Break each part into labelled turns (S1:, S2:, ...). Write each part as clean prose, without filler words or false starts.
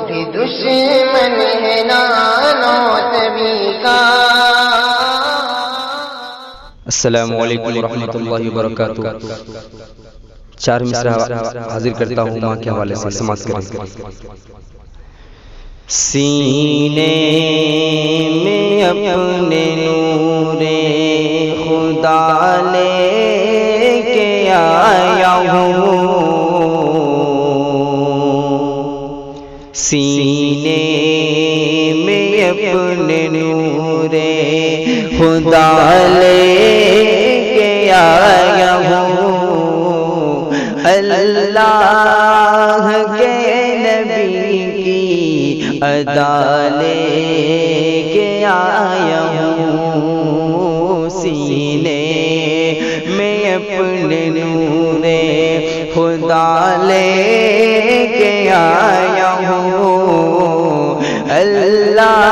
S1: بھی دشمن ہے نانو تبی کا۔
S2: السلام علیکم ورحمۃ اللہ وبرکاتہ۔ چار مصرع حاضر کرتا ہوں ماں کے حوالے سے، سماعت کریں۔ سینے میں اپنے نور خدا لے کے آیا ہوں، سینے میں اپنے نور خدا لے کے آیا ہوں، اللہ کے نبی کی ادا لے کے آیا ہوں، سینے میں اپنے نور خدا لے کے آیا ہوں، اللہ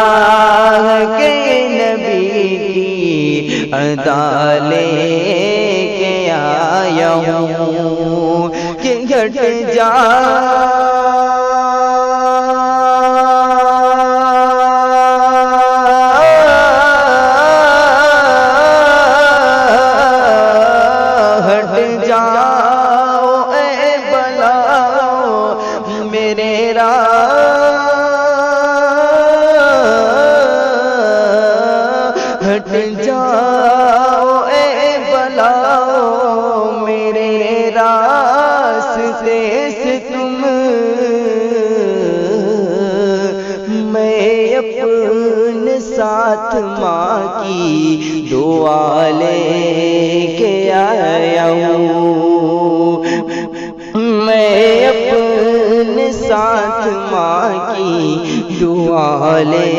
S2: کے نبی کی ادا لے کے آیا ہوں کہ گھٹ جا ہٹ جاؤ اے بلاؤ میرے راستے سے تم، میں اپنے ساتھ ماں کی دعا لے کے آیا ہوں، میں اپنے ساتھ ماں کی دعا لے